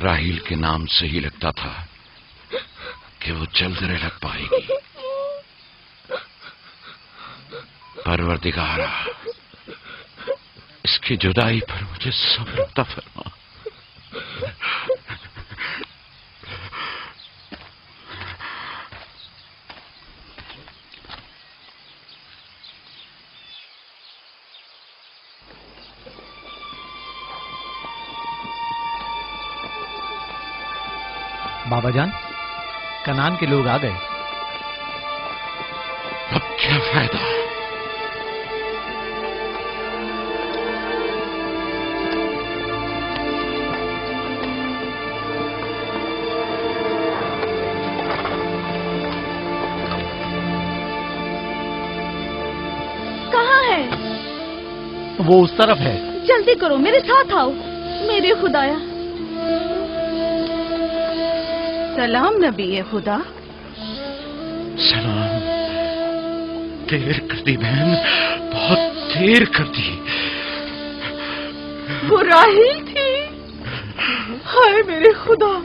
راہیل کے نام سے ہی لگتا تھا کہ وہ جلد رہ پائے گی۔ پروردگارا، اس کی جدائی پر مجھے صبر عطا فرما۔ بابا جان، کنعان کے لوگ آ گئے۔ اب کیا فائدہ؟ کہاں ہے؟ وہ اس طرف ہے۔ جلدی کرو، میرے ساتھ آؤ۔ میرے خدایا۔ سلام نبی خدا۔ سلام۔ دیر کر دی بہن، بہت دیر کر دی۔ وہ راہیل تھی؟ ہائے میرے خدا!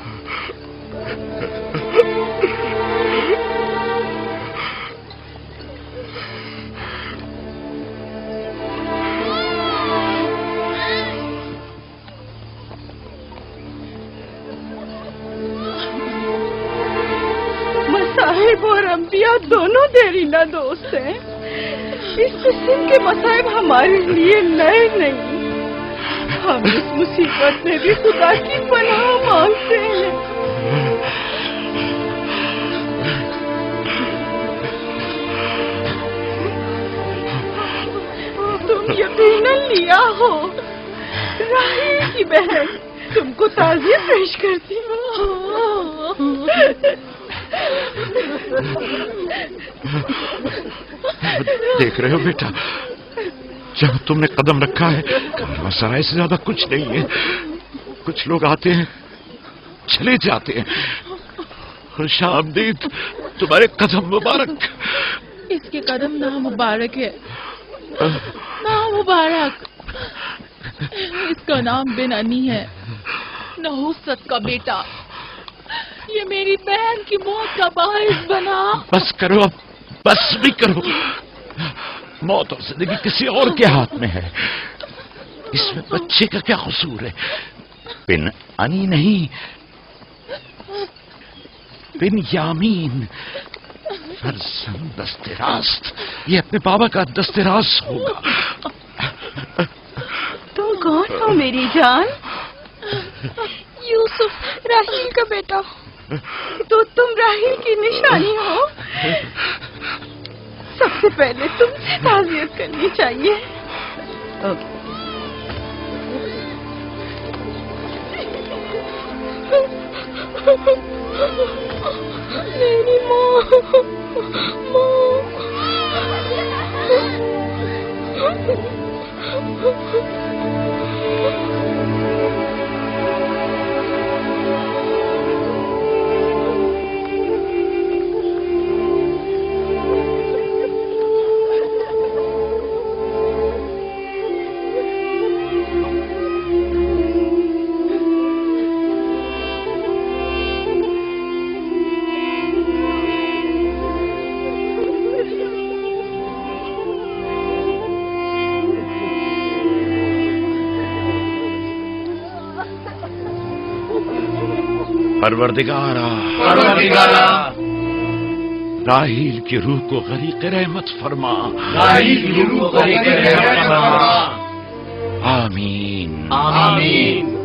مصائب اور انبیاء دونوں دیرینہ دوست ہیں۔ اس قسم کے مصائب ہمارے لیے نئے نہیں۔ ہم اس مصیبت میں بھی خدا کی پناہ مانگتے ہیں۔ تم یقیناً لیا ہو، راہیل کی بہن تم کو تعزیت پیش کرتی ہوں۔ دیکھ رہے ہو بیٹا، جہاں تم نے قدم رکھا ہے کارواں سرائے سے زیادہ کچھ نہیں ہے۔ کچھ لوگ آتے ہیں، چلے جاتے ہیں۔ خوش آمدید تمہارے قدم مبارک۔ اس کے قدم نہ مبارک ہے، نہ مبارک۔ اس کا نام بنانی ہے، نحوست کا بیٹا۔ یہ میری بہن کی موت کا باعث بنا۔ بس کرو اب، بس بھی کرو۔ موت اور زندگی کسی اور کے ہاتھ میں ہے۔ اس میں بچے کا کیا قصور ہے؟ بن انی نہیں، بن یامین، فرزند دست راست۔ یہ اپنے بابا کا دست راست ہوگا۔ تم کون ہو میری جان؟ یوسف، راہیل کا بیٹا۔ تو تم راہیل کی نشانی ہو۔ سب سے پہلے تم سے تعزیت کرنی چاہیے۔ میری ماں، پروردگارا، راہیل کی روح کو غریق رحمت فرما۔ آمین آمین۔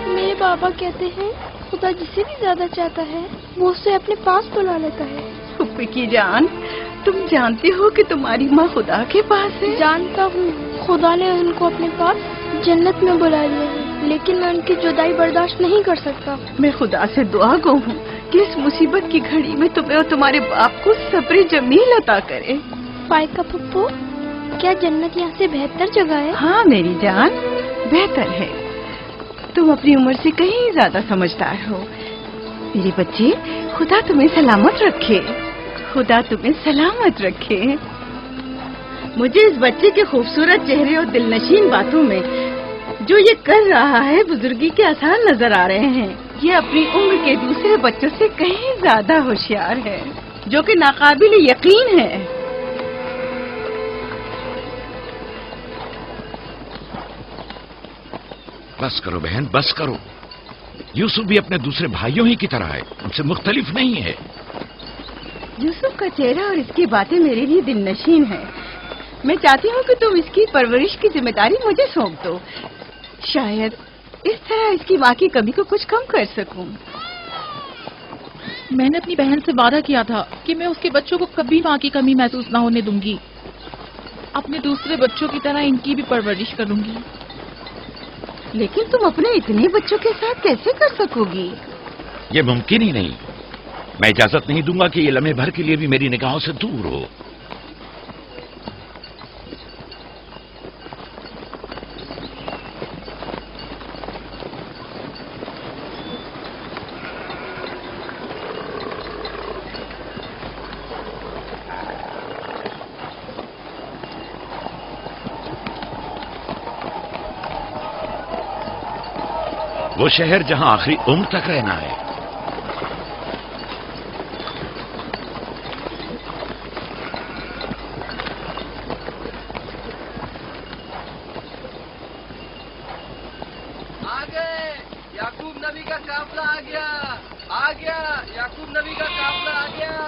میرے بابا کہتے ہیں خدا جسے بھی زیادہ چاہتا ہے وہ اسے اپنے پاس بلا لیتا ہے۔ پھپھی کی جان، तुम जानती हो कि तुम्हारी माँ खुदा के पास है? जानता हूँ, खुदा ने उनको अपने पास जन्नत में बुला लिया है, लेकिन मैं उनकी जुदाई बर्दाश्त नहीं कर सकता। मैं खुदा से दुआ गो हूँ कि इस मुसीबत की घड़ी में तुम्हें और तुम्हारे बाप को सब्र जमील अता करे। फाइका पप्पू, क्या जन्नत यहाँ से बेहतर जगह है? हाँ मेरी जान, बेहतर है। तुम अपनी उम्र से कहीं ज्यादा समझदार हो। मेरे बच्चे, खुदा तुम्हें सलामत रखे, खुदा तुम्हें सलामत रखे। मुझे इस बच्चे के खूबसूरत चेहरे और दिलनशीन बातों में जो ये कर रहा है बुजुर्गी के आसार नजर आ रहे हैं। ये अपनी उम्र के दूसरे बच्चों से कहीं ज्यादा होशियार है, जो कि नाकाबिल यकीन है। बस करो बहन, बस करो। यूसुफ भी अपने दूसरे भाइयों ही की तरह है, उनसे मुख्तलिफ नहीं है। यूसुफ का चेहरा और इसकी बातें मेरे लिए दिलनशीन है। मैं चाहती हूँ कि तुम इसकी परवरिश की जिम्मेदारी मुझे सौंप दो। शायद इस तरह इसकी माँ की कमी को कुछ कम कर सकूं। मैंने अपनी बहन से वादा किया था कि मैं उसके बच्चों को कभी माँ की कमी महसूस न होने दूंगी। अपने दूसरे बच्चों की तरह इनकी भी परवरिश करूंगी। लेकिन तुम अपने इतने बच्चों के साथ कैसे कर सकोगी? ये मुमकिन ही नहीं। मैं इजाजत नहीं दूंगा कि ये लम्हे भर के लिए भी मेरी निगाहों से दूर हो। वो शहर जहां आखिरी उम्र तक रहना है। आ गए, याकूब नबी का काफला आ गया, आ गया, याकूब नबी का काफला आ गया।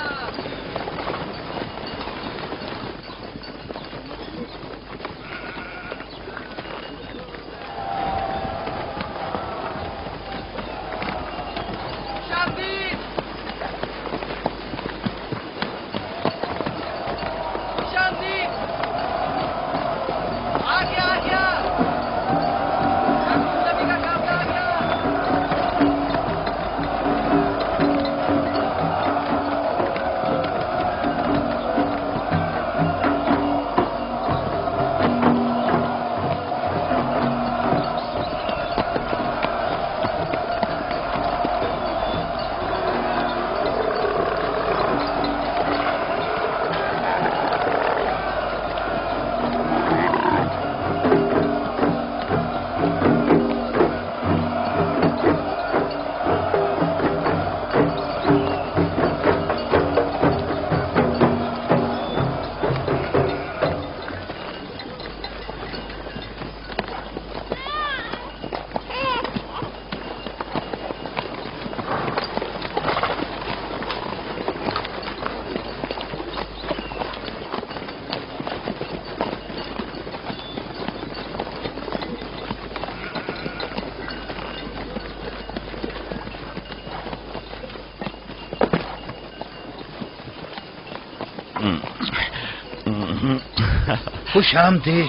खुश आमदीद,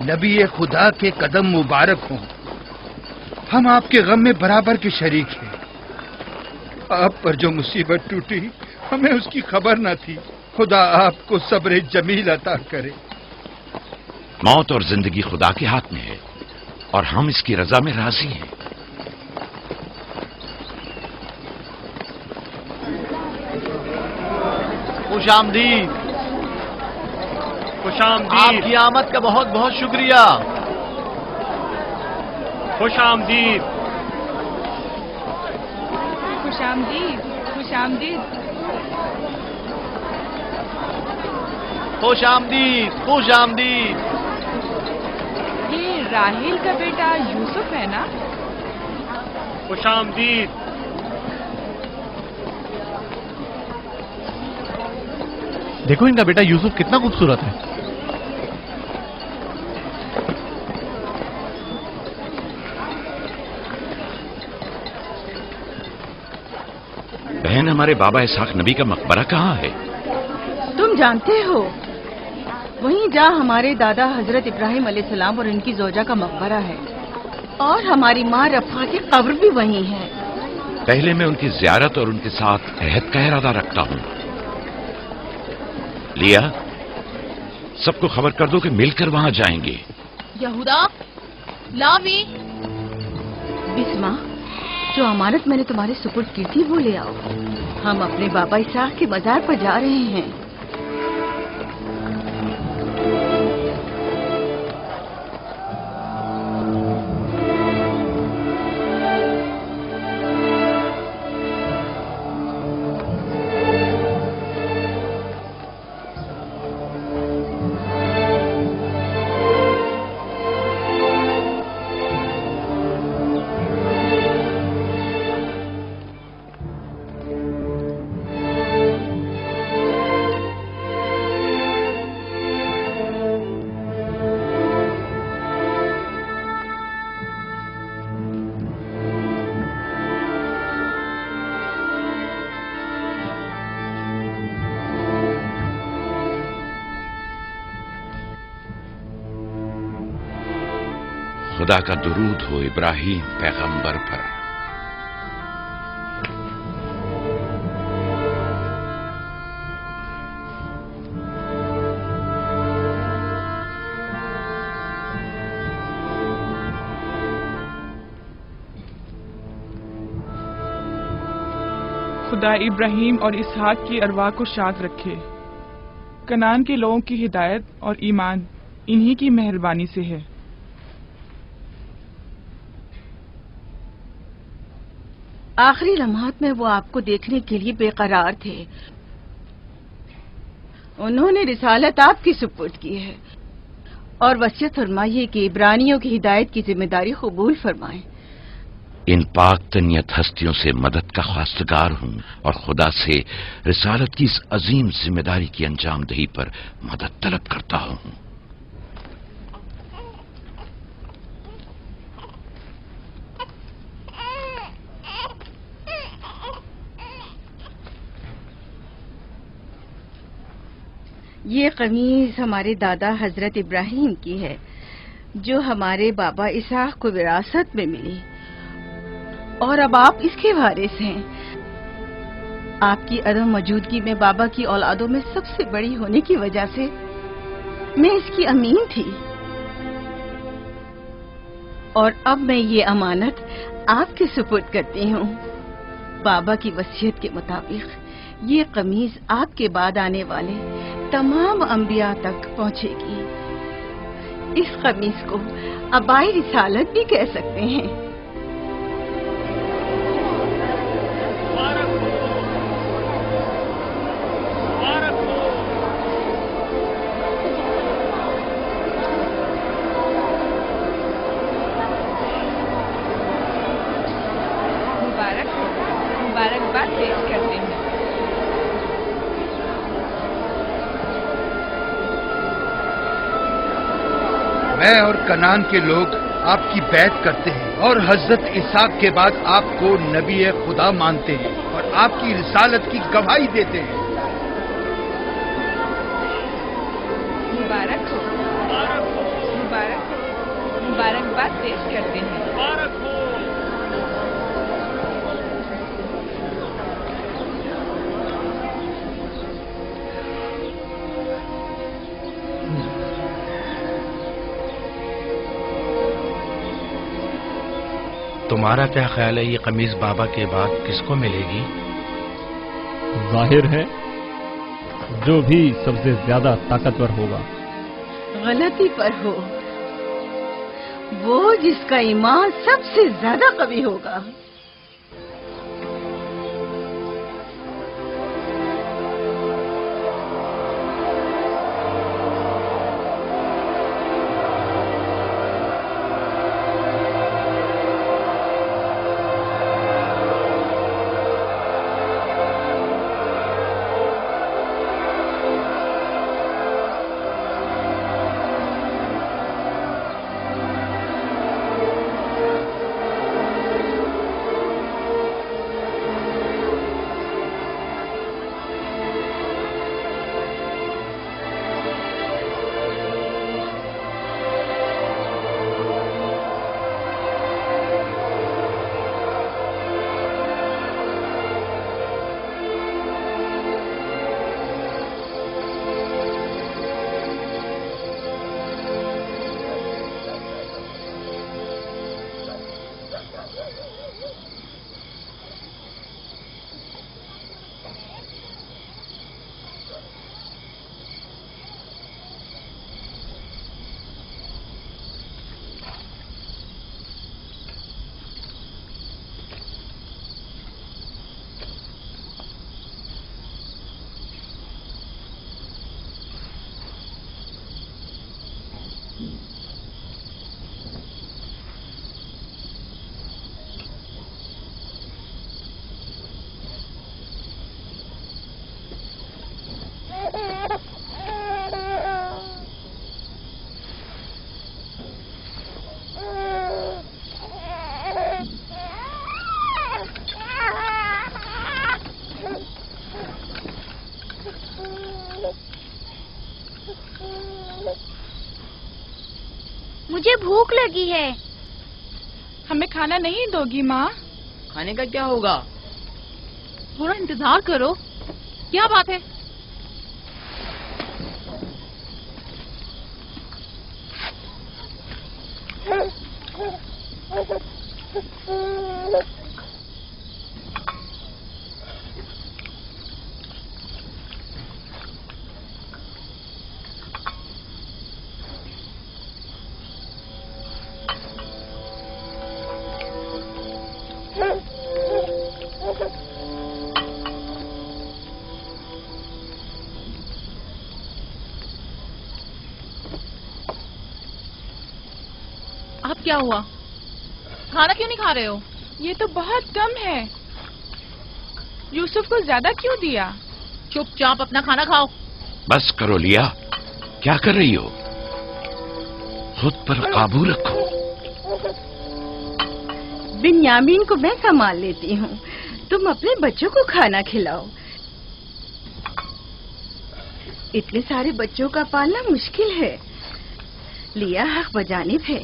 नबी खुदा के कदम मुबारक हों। हम आपके गम में बराबर के शरीक हैं। आप पर जो मुसीबत टूटी हमें उसकी खबर न थी। खुदा आपको सब्र जमील अता करे। मौत और जिंदगी खुदा के हाथ में है और हम इसकी रजा में राजी हैं। खुशामदीद, खुशामदीद, आपकी आमद का बहुत बहुत शुक्रिया। खुशामदीद, खुशामदीद, खुशामदीद। खुश आमदीद, खुश आमदीद। ये राहेल का बेटा यूसुफ है ना? खुशामदीद। देखो इनका बेटा यूसुफ कितना खूबसूरत है। बहन, हमारे बाबा इसहाक नबी का मकबरा कहाँ है? जानते हो, वहीं जहाँ हमारे दादा हजरत इब्राहिम अलैहिस्सलाम और इनकी जोजा का मकबरा है, और हमारी माँ रफ़ा की कब्र भी वहीं है। पहले मैं उनकी ज़ियारत और उनके साथ अहद का इरादा रखता हूँ। लिया, सबको खबर कर दो कि मिलकर वहां जाएंगे। यहूदा, लावी, बिस्मा, जो अमानत मैंने तुम्हारे सुपुर्द की थी वो ले आओ। हम अपने बाबा इसहाक के मजार पर जा रहे हैं। खुदा का दुरूद हो इब्राहिम पैगंबर पर। खुदा इब्राहिम और इसहाक की अरवाह को शाद रखे। कनान के लोगों की हिदायत और ईमान इन्हीं की मेहरबानी से है। आखिरी लम्हात में वो आपको देखने के लिए बेकरार थे। उन्होंने रिसालत आपकी सुपुर्द की है और वसीयत फरमाई है कि इब्रानियों की हिदायत की जिम्मेदारी कबूल फरमाएं। इन पाक तनियत हस्तियों से मदद का ख्वास्तगार हूं और खुदा से रिसालत की इस अजीम जिम्मेदारी की अंजाम दही पर मदद तलब करता हूं। ये कमीज हमारे दादा हजरत इब्राहिम की है, जो हमारे बाबा इसहाक को विरासत में मिली, और अब आप इसके वारिस हैं। आपकी अदम मौजूदगी में बाबा की औलादों में सबसे बड़ी होने की वजह से मैं इसकी अमीन थी, और अब मैं ये अमानत आपके सुपुर्द करती हूँ। बाबा की वसीयत के मुताबिक ये कमीज आपके बाद आने वाले तमाम अंबिया तक पहुँचेगी। इस कमीज को अबाई रिसालत भी कह सकते हैं। मुबारकबाद पेश करते हैं। मैं और कनान के लोग आपकी बैत करते हैं और हजरत इसहाक के बाद आपको नबी खुदा मानते हैं और आपकी रिसालत की गवाही देते हैं। मुबारक हो, मुबारक हो, मुबारकबाद पेश करते हैं। तुम्हारा क्या ख्याल है, ये कमीज बाबा के बाद किसको मिलेगी? जाहिर है जो भी सबसे ज्यादा ताकतवर होगा। गलती पर हो, वो जिसका ईमान सबसे ज्यादा कवी होगा। भूख लगी है। हमें खाना नहीं दोगी माँ? खाने का क्या होगा? थोड़ा इंतजार करो। क्या बात है? अब क्या हुआ? खाना क्यों नहीं खा रहे हो? ये तो बहुत कम है। यूसुफ को ज्यादा क्यों दिया? चुपचाप अपना खाना खाओ। बस करो लिया, क्या कर रही हो? खुद पर काबू रखो। बिन्यामीन को मैं संभाल लेती हूँ, तुम अपने बच्चों को खाना खिलाओ। इतने सारे बच्चों का पालना मुश्किल है। लिया हक बजानिब है।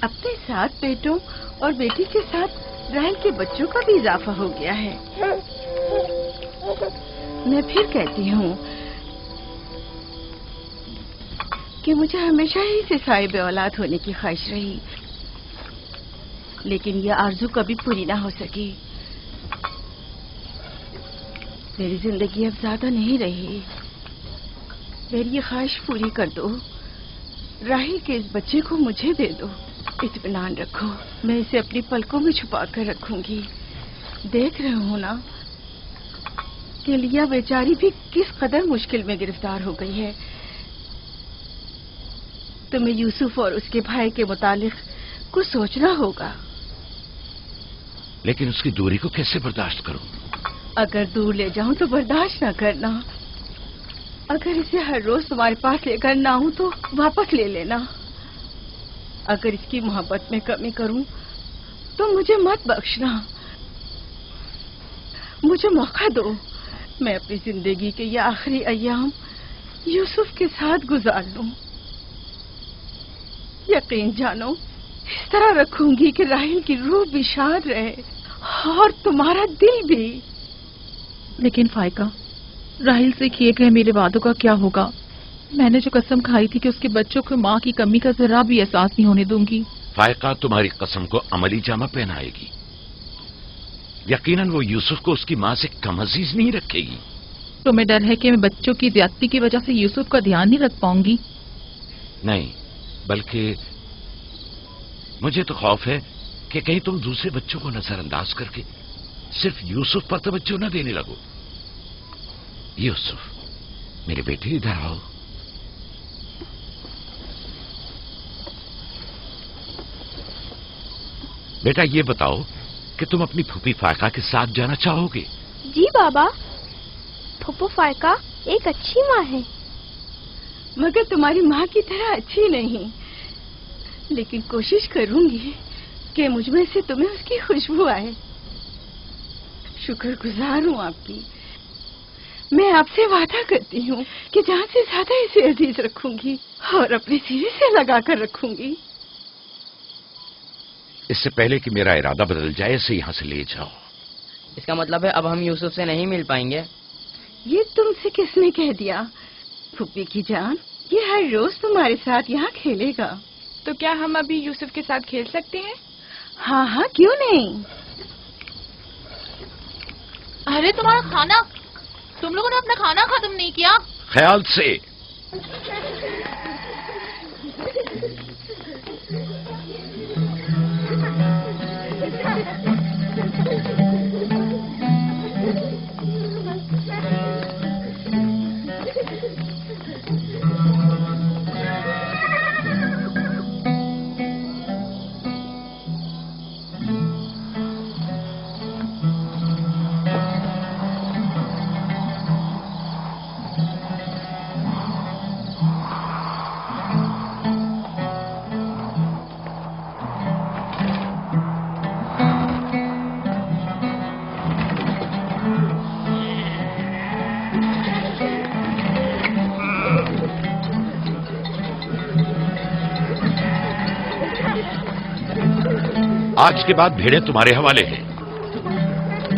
अपने 7 बेटों और बेटी के साथ राहेल के बच्चों का भी इजाफा हो गया है। मैं फिर कहती हूँ कि मुझे हमेशा ही से साहिब औलाद होने की ख्वाहिश रही, लेकिन यह आरज़ू कभी पूरी ना हो सकी। मेरी जिंदगी अब ज्यादा नहीं रही। मेरी ये ख्वाहिश पूरी कर दो। राहेल के इस बच्चे को मुझे दे दो। इत्मीनान रखो, मैं इसे अपनी पलकों में छुपा कर रखूंगी। देख रहे हो ना कि लिया बेचारी भी किस कदर मुश्किल में गिरफ्तार हो गई है। तुम्हें यूसुफ और उसके भाई के मुतालिक कुछ सोचना होगा। लेकिन उसकी दूरी को कैसे बर्दाश्त करूं? अगर दूर ले जाऊं तो बर्दाश्त न करना। अगर इसे हर रोज तुम्हारे पास लेकर ना आऊं तो वापस ले लेना। अगर इसकी मोहब्बत में कमी करूं तो मुझे मत बख्शना। मुझे मौका दो, मैं अपनी जिंदगी के ये आखिरी अय्याम यूसुफ के साथ गुजार लूं। यकीन जानो, इस तरह रखूंगी कि राहेल की रूह भी शाद रहे और तुम्हारा दिल भी। लेकिन फाइका, राहिल से किए गए मेरे वादों का क्या होगा? मैंने जो कसम खाई थी कि उसके बच्चों को माँ की कमी का जरा भी एहसास नहीं होने दूंगी। फायका तुम्हारी कसम को अमली जामा पहनाएगी। यकीनन वो यूसुफ को उसकी माँ से कम अजीज नहीं रखेगी। तुम्हें डर है कि मैं बच्चों की ज्यादती की वजह से यूसुफ का ध्यान नहीं रख पाऊंगी? नहीं, बल्कि मुझे तो खौफ है कि कहीं तुम दूसरे बच्चों को नजरअंदाज करके सिर्फ यूसुफ पर तवज्जो न देने लगो। यूसुफ, मेरे बेटे इधर आओ। बेटा ये बताओ कि तुम अपनी फूफी फायका के साथ जाना चाहोगे? जी बाबा, फूफू फायका एक अच्छी माँ है। मगर तुम्हारी माँ की तरह अच्छी नहीं, लेकिन कोशिश करूंगी कि मुझमें से तुम्हें उसकी खुशबू आए। शुक्रगुजार हूँ आपकी। मैं आपसे वादा करती हूँ कि जहाँ से ज्यादा इसे अजीज रखूंगी और अपने सीने से लगा कर रखूंगी। इससे पहले कि मेरा इरादा बदल जाए इसे यहाँ से ले जाओ। इसका मतलब है अब हम यूसुफ से नहीं मिल पाएंगे? ये तुमसे किसने कह दिया? फूफी की जान, ये हर रोज तुम्हारे साथ यहाँ खेलेगा। तो क्या हम अभी यूसुफ के साथ खेल सकते हैं? हाँ हाँ, क्यों नहीं। अरे तुम्हारा खाना, तुम लोगों ने अपना खाना खत्म नहीं किया? ख्याल से। आज के बाद भेड़ें तुम्हारे हवाले हैं।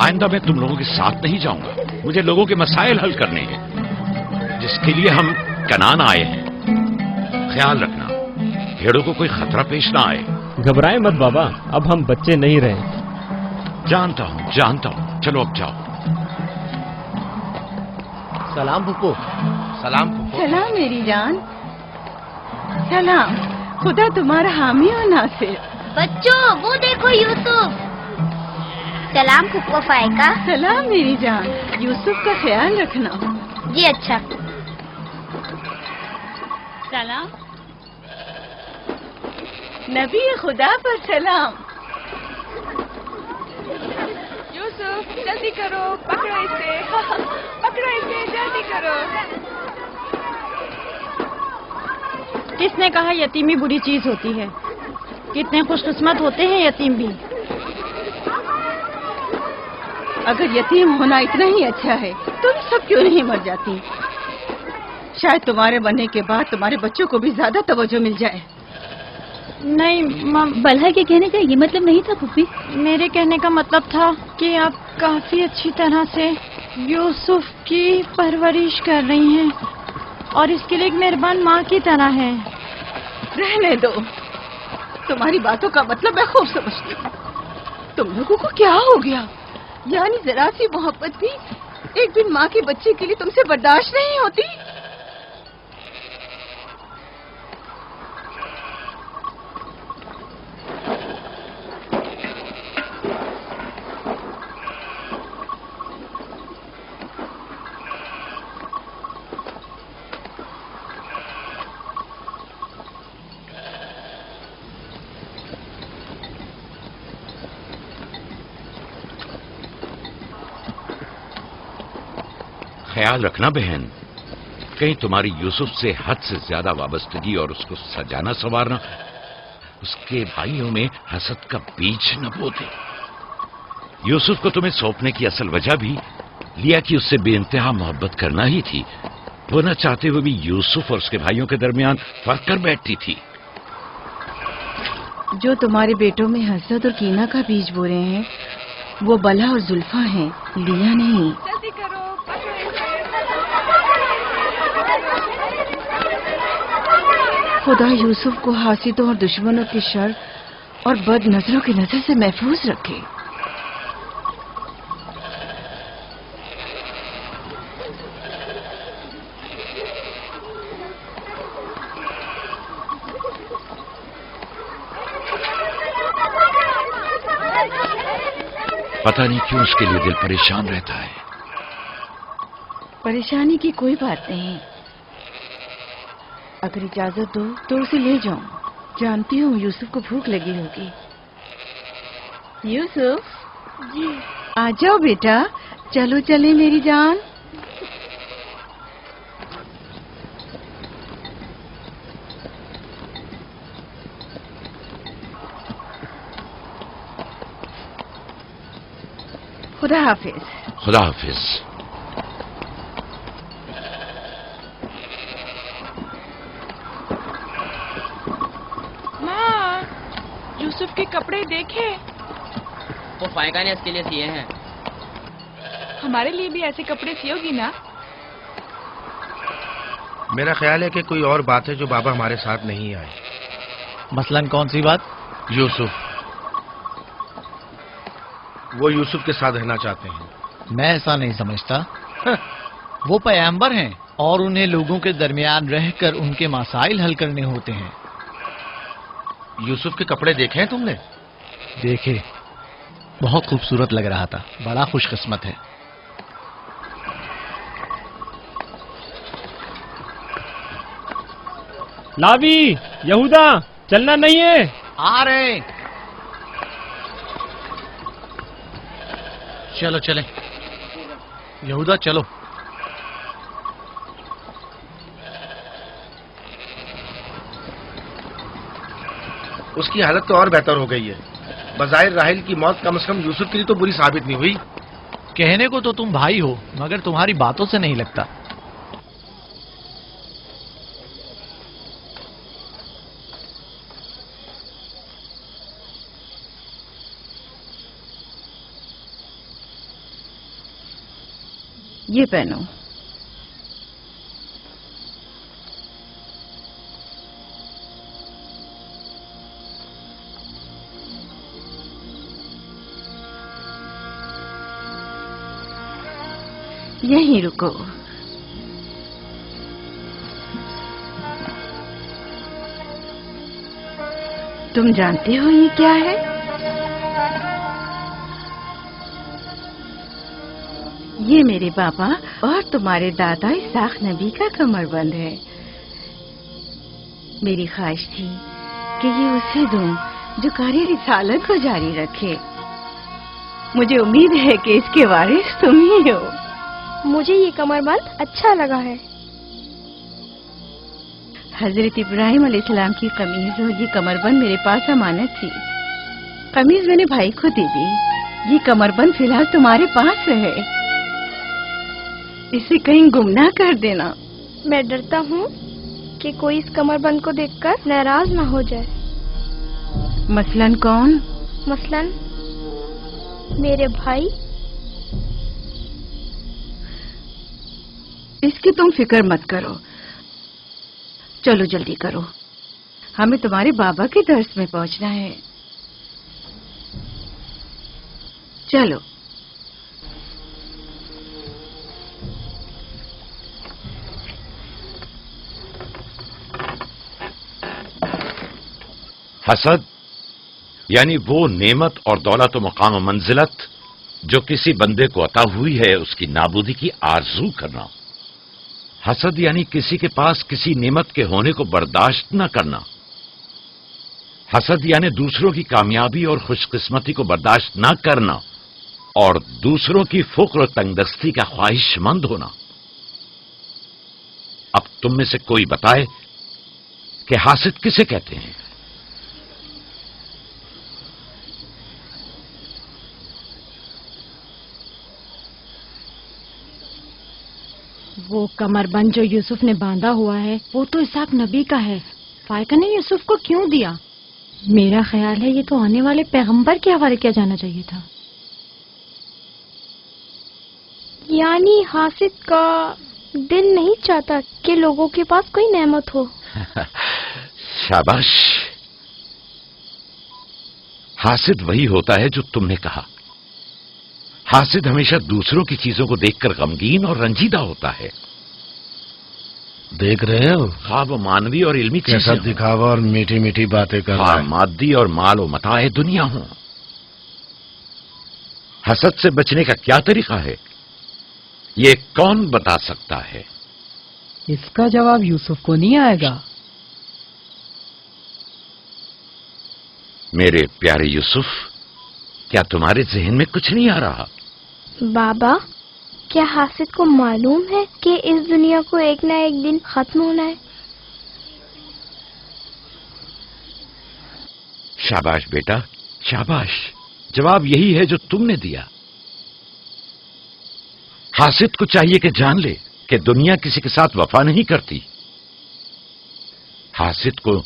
आइंदा मैं तुम लोगों के साथ नहीं जाऊंगा। मुझे लोगों के मसाइल हल करने हैं, जिसके लिए हम कनान आए हैं। ख्याल रखना भेड़ों को कोई खतरा पेश ना आए। घबराए मत बाबा, अब हम बच्चे नहीं रहे। जानता हूं। चलो अब जाओ। सलाम फुप्पो। सलाम फुप्पो। सलाम मेरी जान। सलाम। खुदा तुम्हारा हामी हो नासिर। बच्चों वो देखो यूसुफ। सलाम फुप्पो फायका। सलाम मेरी जान। यूसुफ का ख्याल रखना। जी अच्छा। सलाम। नबी खुदा पर सलाम। यूसुफ जल्दी करो, पकड़ो इसे। पकड़ो इसे, जल्दी करो। किसने कहा यतीमी बुरी चीज होती है? कितने खुशकिस्मत होते हैं यतीम भी। अगर यतीम होना इतना ही अच्छा है, तुम सब क्यों नहीं मर जाती? शायद तुम्हारे बनने के बाद तुम्हारे बच्चों को भी ज्यादा तवज्जो मिल जाए। नहीं बल्हा के कहने का ये मतलब नहीं था पुप्पी। मेरे कहने का मतलब था कि आप काफी अच्छी तरह से यूसुफ की परवरिश कर रही हैं और इसके लिए एक मेहरबान माँ की तरह हैं। रहने दो, तुम्हारी बातों का मतलब मैं खूब समझती हूँ। तुम लोगों को क्या हो गया? यानी जरा सी मोहब्बत भी एक दिन माँ के बच्चे के लिए तुमसे बर्दाश्त नहीं होती? ख्याल रखना बहन, कहीं तुम्हारी यूसुफ से हद से ज्यादा वाबस्तगी और उसको सजाना संवारना उसके भाइयों में हसद का बीज न बो दे। यूसुफ को तुम्हें सौंपने की असल वजह भी लिया कि उससे बेइंतहा मोहब्बत करना ही थी। वो न चाहते हुए भी यूसुफ और उसके भाइयों के दरमियान फर्क कर बैठती थी। जो तुम्हारे बेटों में हसद और कीना का बीज बो रहे हैं वो बला और जुल्फा हैं, लिया नहीं। जल्दी करो, पकड़ो इसे। खुदा यूसुफ को हासिदों और दुश्मनों के शर और बद नजरों की नजर से महफूज रखे। पता नहीं क्यों उसके लिए दिल परेशान रहता है। परेशानी की कोई बात नहीं। अगर इजाजत दो तो उसे ले जाऊं। जानती हूँ यूसुफ को भूख लगी होगी। यूसुफ जी, आ जाओ बेटा, चलो चले मेरी जान। खुदा हाफिज। खुदा हाफिज। माँ, यूसुफ के कपड़े देखे? वो फायका ने इसके लिए सिए हैं। हमारे लिए भी ऐसे कपड़े सियोगी ना? मेरा ख्याल है कि कोई और बात है जो बाबा हमारे साथ नहीं आए। मसलन कौन सी बात? यूसुफ, वो यूसुफ के साथ रहना चाहते हैं। मैं ऐसा नहीं समझता। वो पैगंबर हैं और उन्हें लोगों के दरमियान रहकर उनके मसाइल हल करने होते हैं। यूसुफ के कपड़े देखे हैं तुमने? देखे, बहुत खूबसूरत लग रहा था। बड़ा खुशकिस्मत है। लावी, यहूदा, चलना नहीं है। आ रहे। चलो चले। यहूदा चलो। उसकी हालत तो और बेहतर हो गई है। बज़ाहिर राहिल की मौत कम से कम यूसुफ के लिए तो बुरी साबित नहीं हुई। कहने को तो तुम भाई हो, मगर तुम्हारी बातों से नहीं लगता। یہ پہنو. یہیں رکو. تم جانتے ہو یہ کیا ہے؟ یہ میرے بابا اور تمہارے دادا اسحاق نبی کا کمر بند ہے. میری خواہش تھی کہ یہ اسے دوں جو کار رسالت کو جاری رکھے. مجھے امید ہے کہ اس کے وارث تم ہی ہو. مجھے یہ کمر بند اچھا لگا ہے. حضرت ابراہیم علیہ السلام کی قمیض اور یہ کمر بند میرے پاس امانت تھی. قمیض میں نے بھائی کو دے دی. یہ کمر بند فی الحال تمہارے پاس ہے. اسے کہیں گم نہ کر دینا. میں ڈرتا ہوں کہ کوئی اس کمر بند کو دیکھ کر ناراض نہ ہو جائے. مثلاً کون؟ مثلاً میرے بھائی. اس کی تم فکر مت کرو. چلو جلدی کرو، ہمیں تمہارے بابا کے درس میں پہنچنا ہے. چلو. حسد یعنی وہ نعمت اور دولت و مقام و منزلت جو کسی بندے کو عطا ہوئی ہے اس کی نابودی کی آرزو کرنا. حسد یعنی کسی کے پاس کسی نعمت کے ہونے کو برداشت نہ کرنا. حسد یعنی دوسروں کی کامیابی اور خوش قسمتی کو برداشت نہ کرنا اور دوسروں کی فقر و تنگدستی کا خواہش مند ہونا. اب تم میں سے کوئی بتائے کہ حاسد کسے کہتے ہیں؟ وہ کمر بند جو یوسف نے باندھا ہوا ہے وہ تو اسحاق نبی کا ہے. فائقہ نے یوسف کو کیوں دیا؟ میرا خیال ہے یہ تو آنے والے پیغمبر کے حوالے کیا جانا چاہیے تھا. یعنی حاسد کا دل نہیں چاہتا کہ لوگوں کے پاس کوئی نعمت ہو. شاباش. حاسد وہی ہوتا ہے جو تم نے کہا. حاسد ہمیشہ دوسروں کی چیزوں کو دیکھ کر غمگین اور رنجیدہ ہوتا ہے. دیکھ رہے ہو خواب و مانوی اور علمی کیسا دکھاوا اور میٹھی میٹھی باتیں کر رہا ہے. مادی اور مال و متاع دنیا ہوں. حسد سے بچنے کا کیا طریقہ ہے یہ کون بتا سکتا ہے؟ اس کا جواب یوسف کو نہیں آئے گا. میرے پیارے یوسف، کیا تمہارے ذہن میں کچھ نہیں آ رہا؟ بابا، کیا حاسد کو معلوم ہے کہ اس دنیا کو ایک نہ ایک دن ختم ہونا ہے؟ شاباش بیٹا، شاباش. جواب یہی ہے جو تم نے دیا. حاسد کو چاہیے کہ جان لے کہ دنیا کسی کے ساتھ وفا نہیں کرتی. حاسد کو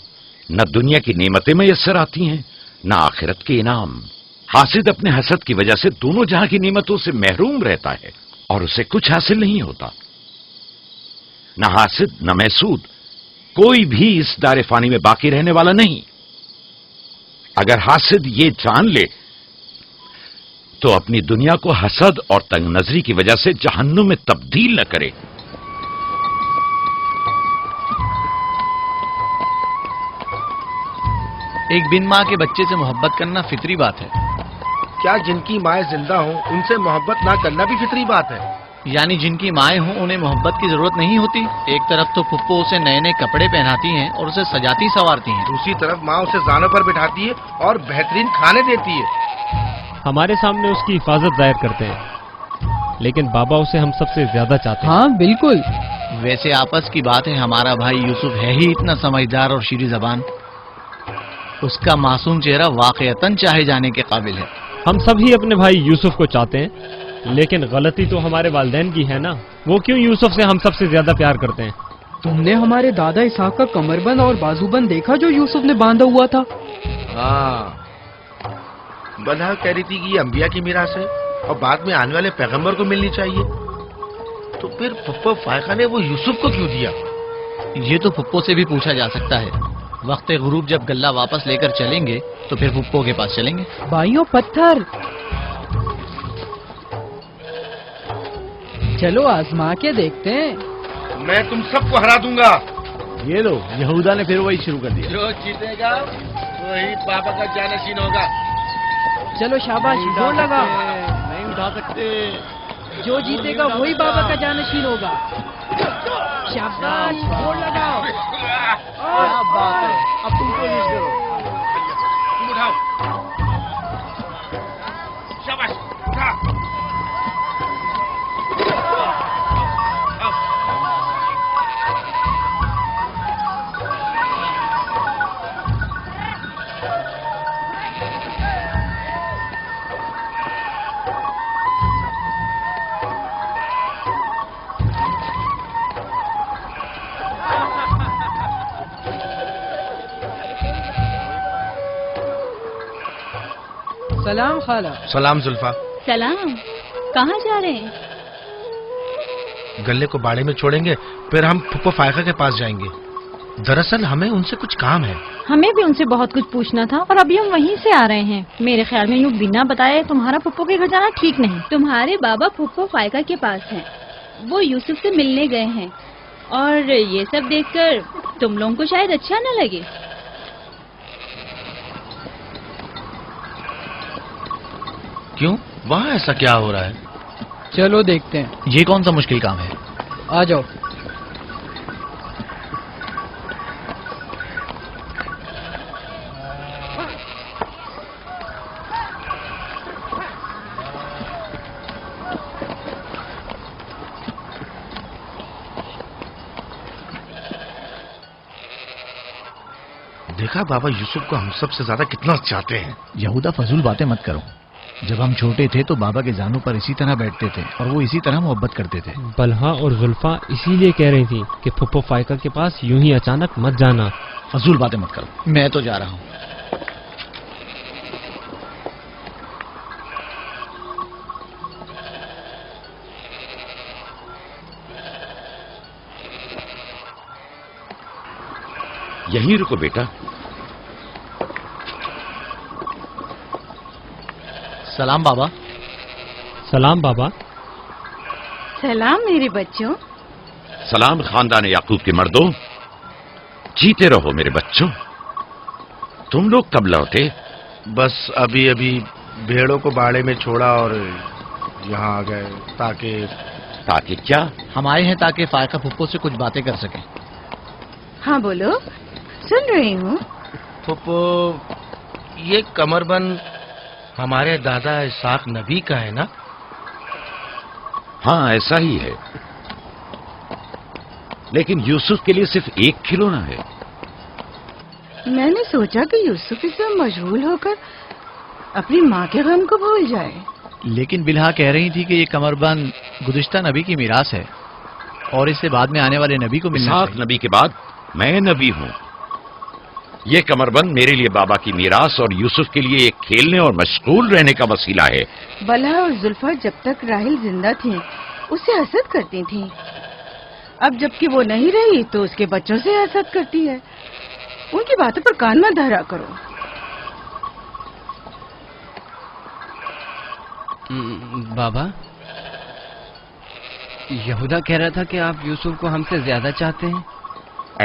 نہ دنیا کی نعمتیں میسر آتی ہیں نہ آخرت کے انعام. حاسد اپنے حسد کی وجہ سے دونوں جہاں کی نعمتوں سے محروم رہتا ہے اور اسے کچھ حاصل نہیں ہوتا. نہ حاسد نہ محسود کوئی بھی اس دار فانی میں باقی رہنے والا نہیں. اگر حاسد یہ جان لے تو اپنی دنیا کو حسد اور تنگ نظری کی وجہ سے جہنم میں تبدیل نہ کرے. ایک بن ماں کے بچے سے محبت کرنا فطری بات ہے. کیا جن کی مائیں زندہ ہوں ان سے محبت نہ کرنا بھی فطری بات ہے؟ یعنی جن کی مائیں ہوں انہیں محبت کی ضرورت نہیں ہوتی. ایک طرف تو پھپھو اسے نئے نئے کپڑے پہناتی ہیں اور اسے سجاتی سنوارتی ہیں، دوسری طرف ماں اسے زانوں پر بٹھاتی ہے اور بہترین کھانے دیتی ہے. ہمارے سامنے اس کی حفاظت ظاہر کرتے ہیں لیکن بابا اسے ہم سب سے زیادہ چاہتے ہیں. ہاں بالکل. ویسے آپس کی بات ہے، ہمارا بھائی یوسف ہے ہی اتنا سمجھدار اور شیریں زبان. اس کا معصوم چہرہ واقعتاً چاہے جانے کے قابل ہے. ہم سب ہی اپنے بھائی یوسف کو چاہتے ہیں لیکن غلطی تو ہمارے والدین کی ہے نا. وہ کیوں یوسف سے ہم سب سے زیادہ پیار کرتے ہیں؟ تم نے ہمارے دادا اسحاق کا کمر بند اور بازو بند دیکھا جو یوسف نے باندھا ہوا تھا؟ ہاں، بلہا کہہ رہی تھی کہ یہ انبیاء کی میراث ہے اور بعد میں آنے والے پیغمبر کو ملنی چاہیے. تو پھر پھپھو فائقہ نے وہ یوسف کو کیوں دیا؟ یہ تو پھپھو سے بھی پوچھا جا سکتا ہے. وقت غروب جب غلہ واپس لے کر چلیں گے تو پھر پھپھو کے پاس چلیں گے. بھائیوں پتھر، چلو آزما کے دیکھتے ہیں. میں تم سب کو ہرا دوں گا. یہ لو، یہودا نے پھر وہی شروع کر دیا. جو جیتے گا وہی بابا کا جانشین ہوگا. چلو شاباش، زور لگا. نہیں اٹھا سکتے. جو جیتے گا وہی بابا کا جانشین ہوگا. شاباش، زور لگاؤ. کیا بات ہے، اب تم کوشش کرو. تم اٹھاؤ. شاباش اٹھا. سلام خالہ. سلام زلفا. سلام. کہاں جا رہے ہیں؟ گلے کو باڑے میں چھوڑیں گے، پھر ہم پھپھو فائقہ کے پاس جائیں گے. دراصل ہمیں ان سے کچھ کام ہے. ہمیں بھی ان سے بہت کچھ پوچھنا تھا اور ابھی ہم وہیں سے آ رہے ہیں. میرے خیال میں یوں بنا بتائے تمہارا پھپھو کے گھر جانا ٹھیک نہیں. تمہارے بابا پھپھو فائقہ کے پاس ہیں. وہ یوسف سے ملنے گئے ہیں اور یہ سب دیکھ کر تم لوگوں کو شاید اچھا نہ لگے. کیوں؟ وہاں ایسا کیا ہو رہا ہے؟ چلو دیکھتے ہیں. یہ کون سا مشکل کام ہے؟ آ جاؤ. دیکھا بابا یوسف کو ہم سب سے زیادہ کتنا چاہتے ہیں. یہودا فضول باتیں مت کرو. جب ہم چھوٹے تھے تو بابا کے زانوں پر اسی طرح بیٹھتے تھے اور وہ اسی طرح محبت کرتے تھے. بلہا اور زلفا اسی لیے کہہ رہی تھی کہ پھپھو فائقہ کے پاس یوں ہی اچانک مت جانا. فضول باتیں مت کرو. میں تو جا رہا ہوں. یہیں رکو بیٹا. سلام بابا. سلام بابا. سلام میرے بچوں. سلام خاندان یعقوب کے مردوں. جیتے رہو میرے بچوں. تم لوگ کب لوٹے؟ بس ابھی ابھی بھیڑوں کو باڑے میں چھوڑا اور یہاں آ گئے. تاکہ کیا؟ ہم آئے ہیں تاکہ فائقہ پھپھو سے کچھ باتیں کر سکیں. ہاں بولو، سن رہی ہوں. پھپھو، یہ کمر بند ہمارے دادا اسحاق نبی کا ہے نا؟ ہاں ایسا ہی ہے، لیکن یوسف کے لیے صرف ایک کھلونا ہے. میں نے سوچا کہ یوسف اس میں مشغول ہو کر اپنی ماں کے غم کو بھول جائے. لیکن بلہا کہہ رہی تھی کہ یہ کمر بند گزشتہ نبی کی میراث ہے اور اس سے بعد میں آنے والے نبی کو ملنا اسحاق چاہیے. نبی کے بعد میں نبی ہوں. یہ کمربند میرے لیے بابا کی میراث اور یوسف کے لیے ایک کھیلنے اور مشغول رہنے کا وسیلہ ہے. بلہا اور زلفا جب تک راحل زندہ تھیں اسے حسد کرتی تھیں. اب جبکہ وہ نہیں رہی تو اس کے بچوں سے حسد کرتی ہے. ان کی باتوں پر کان مت دھرا کرو. بابا، یہودا کہہ رہا تھا کہ آپ یوسف کو ہم سے زیادہ چاہتے ہیں.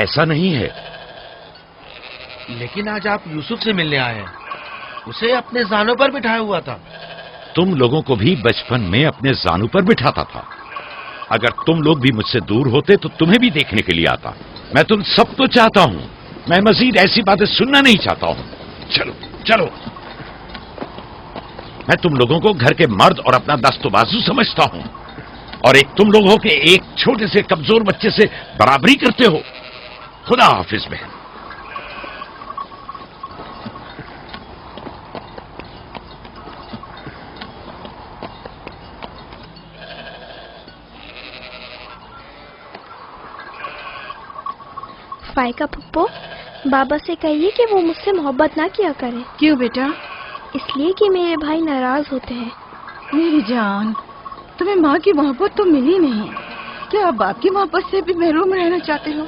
ایسا نہیں ہے. لیکن آج آپ یوسف سے ملنے آئے ہیں. اسے اپنے زانوں پر بٹھایا ہوا تھا. تم لوگوں کو بھی بچپن میں اپنے زانوں پر بٹھاتا تھا. اگر تم لوگ بھی مجھ سے دور ہوتے تو تمہیں بھی دیکھنے کے لیے آتا. میں تم سب کو چاہتا ہوں. میں مزید ایسی باتیں سننا نہیں چاہتا ہوں. چلو چلو. میں تم لوگوں کو گھر کے مرد اور اپنا دست و بازو سمجھتا ہوں اور ایک تم لوگ ہو کہ ایک چھوٹے سے کمزور بچے سے برابری کرتے ہو. خدا حافظ بہن. فائقہ پھپھو، بابا سے کہیے کہ وہ مجھ سے محبت نہ کیا کرے. کیوں بیٹا؟ اس لیے کہ میرے بھائی ناراض ہوتے ہیں. میری جان، تمہیں ماں کی محبت تو ملی نہیں. क्या आप बाप की मोहब्बत से भी महरूम रहना चाहते हो?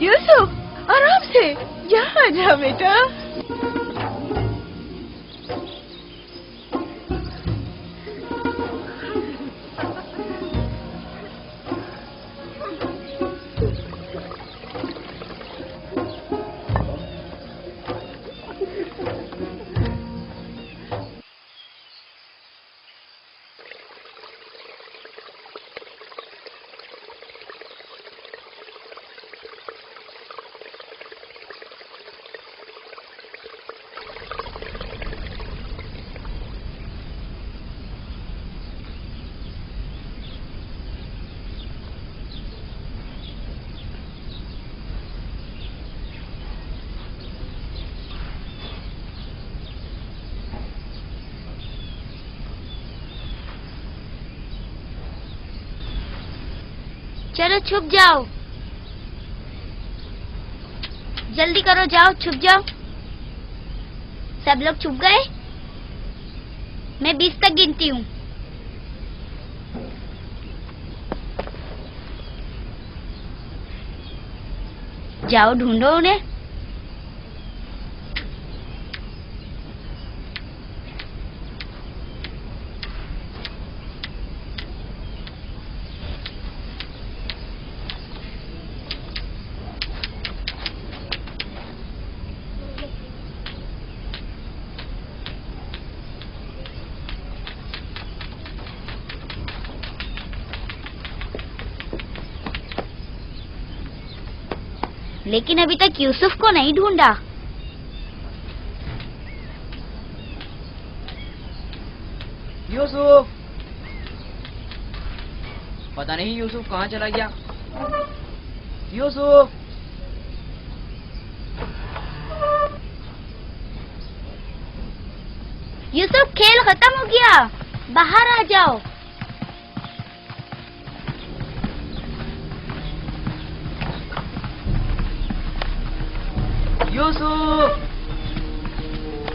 यूसुफ, आराम से, यहाँ आ जा बेटा। चलो छुप जाओ, जल्दी करो, जाओ छुप जाओ। सब लोग छुप गए? मैं 20 तक गिनती हूँ। जाओ ढूंढो उन्हें। लेकिन अभी तक यूसुफ को नहीं ढूंढा। यूसुफ, पता नहीं यूसुफ कहाँ चला गया। यूसुफ, यूसुफ, खेल खत्म हो गया, बाहर आ जाओ। यूसुफ,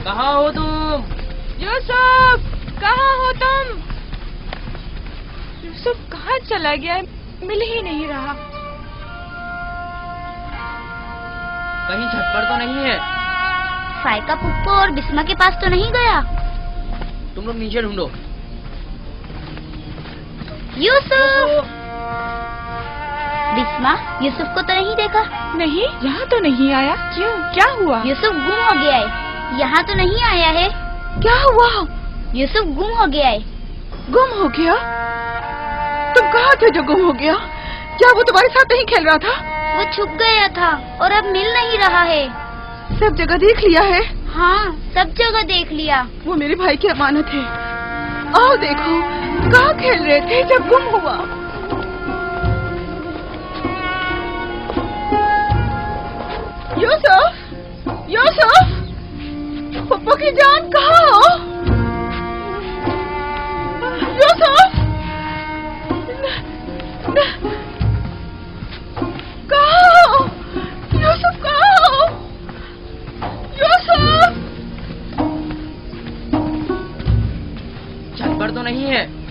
कहाँ हो तुम? यूसुफ, कहाँ हो तुम? यूसुफ कहाँ चला गया है? मिल ही नहीं रहा। कहीं छत पर तो नहीं है? फाइका पुप्पो और बिस्मा के पास तो नहीं गया? तुम लोग नीचे ढूंढो। यूसुफ! बिस्मा, यूसुफ को तो नहीं देखा? नहीं, यहाँ तो नहीं आया। क्यों, क्या हुआ? यूसुफ गुम हो गया है, यहाँ तो नहीं आया है। क्या हुआ? यूसुफ गुम हो गया है। गुम हो गया? तुम कहाँ थे जो गुम हो गया? क्या वो तुम्हारे साथ नहीं खेल रहा था? वो छुप गया था और अब मिल नहीं रहा है। सब जगह देख लिया है? हाँ, सब जगह देख लिया। वो मेरे भाई की अमानत है। आओ देखो, कहाँ खेल रहे थे जब गुम हुआ? यूसुफ, यूसुफ, पप्पू की जान कहाँ हो? यूसुफ, तो नहीं है।